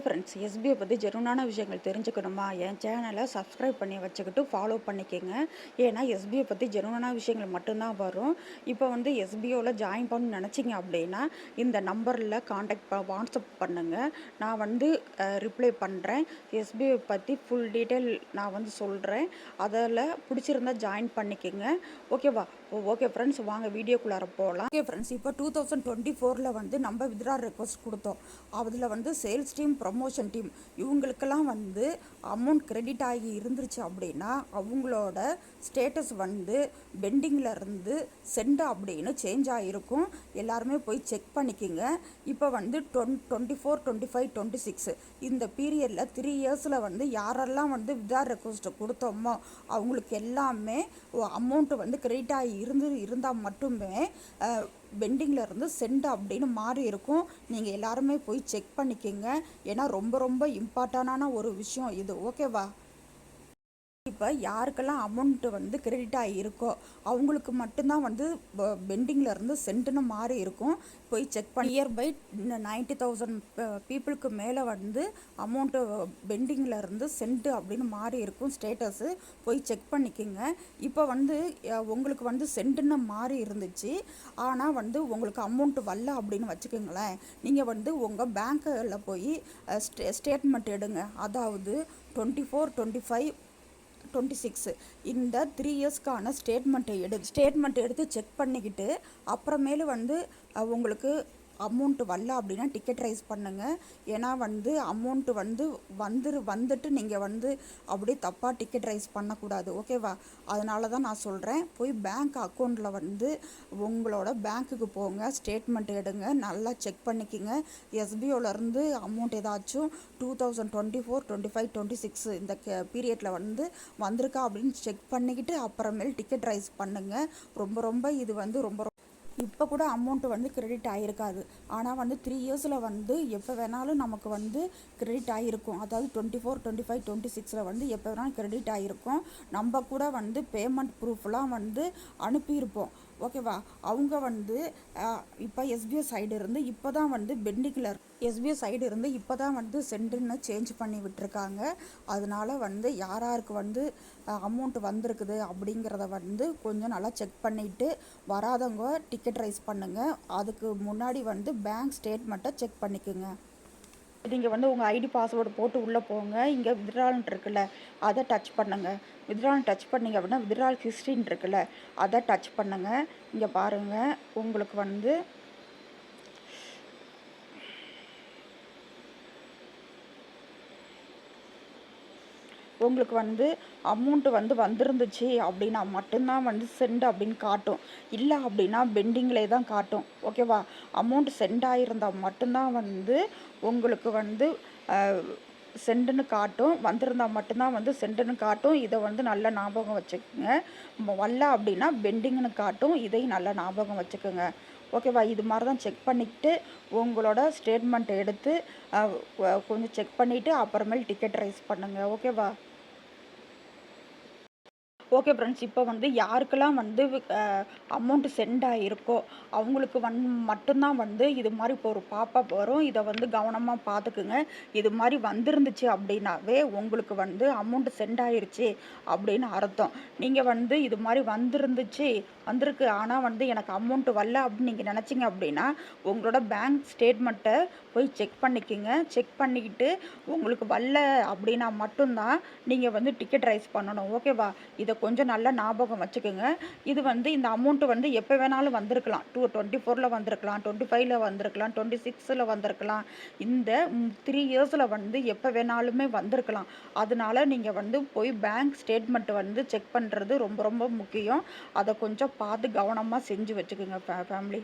Friends, SBI பற்றி ஜெனுனான விஷயங்கள் தெரிஞ்சுக்கணுமா? என் சேனலை சப்ஸ்கிரைப் பண்ணி வச்சுக்கிட்டு ஃபாலோ பண்ணிக்கோங்க. ஏன்னா எஸ்பிஐ பற்றி ஜெனுனான விஷயங்கள் மட்டும்தான் வரும். இப்போ எஸ்பிஓவில் ஜாயின் பண்ண நினச்சிங்க அப்படின்னா இந்த நம்பரில் வாட்ஸ்அப் பண்ணுங்கள். நான் ரிப்ளை பண்ணுறேன். எஸ்பிஐ பற்றி ஃபுல் டீட்டெயில் நான் சொல்கிறேன். அதில் பிடிச்சிருந்தா ஜாயின் பண்ணிக்கோங்க. ஓகேவா? ஓகே ஃப்ரெண்ட்ஸ், வாங்க வீடியோக்குள்ளார போகலாம். ஓகே ஃப்ரெண்ட்ஸ், இப்போ 2024 நம்ம வித்ட்ரா ரெக்வஸ்ட் கொடுத்தோம். அதில் சேல்ஸ் டீம், ப்ரமோஷன் டீம் இவங்களுக்கெல்லாம் அமௌண்ட் கிரெடிட் ஆகி இருந்துருச்சு அப்படின்னா அவங்களோட ஸ்டேட்டஸ் பெண்டிங்கில் இருந்து சென்ட் அப்படின்னு சேஞ்ச் ஆகிருக்கும். எல்லாருமே போய் செக் பண்ணிக்கோங்க. இப்போ 24, 25, 26 இந்த பீரியடில் 3 இயர்ஸில் யாரெல்லாம் வித்ட்ரா ரெக்வஸ்ட்டை கொடுத்தோமோ அவங்களுக்கு எல்லாமே அமௌண்ட்டு கிரெடிட் ஆகி இருந்தால் மட்டுமே பெண்டிங்கில் இருந்து சென்ட் அப்படின்னு மாறி இருக்கும். நீங்கள் எல்லாருமே போய் செக் பண்ணிக்கோங்க. ஏன்னா ரொம்ப ரொம்ப இம்பார்ட்டண்டான ஒரு விஷயம் இது. ஓகேவா? இப்போ யாருக்கெல்லாம் அமௌண்ட்டு கிரெடிட் ஆகியிருக்கோ அவங்களுக்கு மட்டும்தான் பெண்டிங்கில் இருந்து சென்ட்டுன்னு மாறி இருக்கும். போய் செக் பண்ணி நியர்பை 90,000 பீப்புளுக்கு மேலே அமௌண்ட்டு பெண்டிங்கில் இருந்து சென்ட்டு அப்படின்னு மாறி இருக்கும் ஸ்டேட்டஸு. போய் செக் பண்ணிக்கோங்க. இப்போ உங்களுக்கு சென்ட்டுன்னு மாறி இருந்துச்சு, ஆனால் உங்களுக்கு அமௌண்ட்டு வரல அப்படின்னு வச்சுக்கோங்களேன். நீங்கள் உங்கள் பேங்க்கில் போய் ஸ்டேட்மெண்ட் எடுங்க. அதாவது 24, 25, 26 இந்த 3 இயர்ஸ்க்கான ஸ்டேட்மெண்ட் எடுத்து செக் பண்ணிக்கிட்டு அப்புறமேலு உங்களுக்கு அமௌண்ட்டு வரல அப்படின்னா டிக்கெட் ரைஸ் பண்ணுங்கள். ஏன்னா அமௌண்ட்டு வந்துட்டு நீங்கள் அப்படியே தப்பாக டிக்கெட் ரைஸ் பண்ணக்கூடாது. ஓகேவா? அதனால தான் நான் சொல்கிறேன். போய் பேங்க் அக்கௌண்ட்டில் உங்களோட பேங்க்குக்கு போங்க, ஸ்டேட்மெண்ட் எடுங்க, நல்லா செக் பண்ணிக்கோங்க. எஸ்பிஓலேருந்து அமௌண்ட் ஏதாச்சும் 2024, 25, 26 இந்த பீரியடில் வந்திருக்கா அப்படின்னு செக் பண்ணிக்கிட்டு அப்புறமேல் டிக்கெட் ரைஸ் பண்ணுங்கள். ரொம்ப ரொம்ப இது ரொம்ப இப்போ கூட அமௌண்ட்டு கிரெடிட் ஆகிருக்காது. ஆனால் 3 இயர்ஸில் எப்போ வேணாலும் நமக்கு கிரெடிட் ஆகிருக்கும். அதாவது 24, 25, 26 எப்போ வேணாலும் கிரெடிட் ஆகிருக்கும். நம்ம கூட பேமெண்ட் ப்ரூஃப்லாம் அனுப்பியிருப்போம். ஓகேவா? அவங்க இப்போ எஸ்பிஐ சைடு இருந்து இப்போ தான் பெண்டிங்கில் எஸ்பிஐ சைடு இருந்து இப்போ தான் சென்டுன்னு சேஞ்ச் பண்ணி விட்டுருக்காங்க. அதனால யாராருக்கு அமௌண்ட் வந்திருக்குது அப்படிங்கிறத கொஞ்சம் நல்லா செக் பண்ணிவிட்டு வராதவங்க டிக்கெட் ரைஸ் பண்ணுங்கள். அதுக்கு முன்னாடி பேங்க் ஸ்டேட்மெண்ட்டை செக் பண்ணிக்கோங்க. நீங்கள் உங்கள் ஐடி பாஸ்வேர்டு போட்டு உள்ளே போங்க. இங்கே வித்ட்ரால்னு இருக்குல்ல, அதை டச் பண்ணுங்கள். வித்ட்ரால் டச் பண்ணிங்க அப்படின்னா வித்ட்ரால் ஹிஸ்ட்ரின்னு இருக்குல்ல, அதை டச் பண்ணுங்கள். இங்கே பாருங்கள், உங்களுக்கு அமௌண்ட்டு வந்திருந்துச்சு அப்படின்னா மட்டும்தான் சென்ட் அப்படின்னு காட்டும். இல்லை அப்படின்னா பெண்டிங்கிலே தான் காட்டும். ஓகேவா? அமௌண்ட் சென்ட் ஆகியிருந்தால் மட்டும்தான் உங்களுக்கு சென்டுன்னு காட்டும். வந்திருந்தால் மட்டும்தான் சென்டுன்னு காட்டும். இதை நல்லா ஞாபகம் வச்சுக்கோங்க. வரல அப்படின்னா பெண்டிங்னு காட்டும். இதையும் நல்லா ஞாபகம் வச்சுக்கோங்க. ஓகேவா? இது மாதிரி தான் செக் பண்ணிக்கிட்டு உங்களோட ஸ்டேட்மெண்ட் எடுத்து கொஞ்சம் செக் பண்ணிவிட்டு அப்புறமேல் டிக்கெட் ரைஸ் பண்ணுங்கள். ஓகேவா? ஓகே ஃப்ரெண்ட்ஸ், இப்போ யாருக்கெல்லாம் அமௌண்ட்டு சென்ட் ஆகிருக்கோ அவங்களுக்கு மட்டும்தான் இது மாதிரி இப்போ ஒரு பாப்பப் வரும். இதை கவனமாக பார்த்துக்குங்க. இது மாதிரி வந்திருந்துச்சு அப்படின்னாவே உங்களுக்கு அமௌண்ட்டு சென்ட் ஆகிருச்சு அப்படின்னு அர்த்தம். நீங்கள் இது மாதிரி வந்திருக்கு ஆனால் எனக்கு அமௌண்ட்டு வரல அப்படின்னு நீங்கள் நினச்சிங்க அப்படின்னா உங்களோட பேங்க் ஸ்டேட்மெண்ட்டை போய் செக் பண்ணிக்கோங்க. செக் பண்ணிக்கிட்டு உங்களுக்கு வரல அப்படின்னா மட்டும்தான் நீங்கள் டிக்கெட் ரைஸ் பண்ணணும். ஓகேவா? இதை கொஞ்சம் நல்லா ஞாபகம் வச்சுக்கோங்க. இது இந்த அமௌண்ட்டு எப்போ வேணாலும் வந்திருக்கலாம். 24ல் வந்திருக்கலாம், 25ல் வந்திருக்கலாம், 26ல் வந்திருக்கலாம். இந்த 3 இயர்ஸில் எப்போ வேணாலுமே வந்திருக்கலாம். அதனால நீங்கள் போய் பேங்க் ஸ்டேட்மெண்ட் செக் பண்ணுறது ரொம்ப ரொம்ப முக்கியம். அதை கொஞ்சம் பார்த்து கவனமாக செஞ்சு வச்சுக்கோங்க ஃபேமிலி.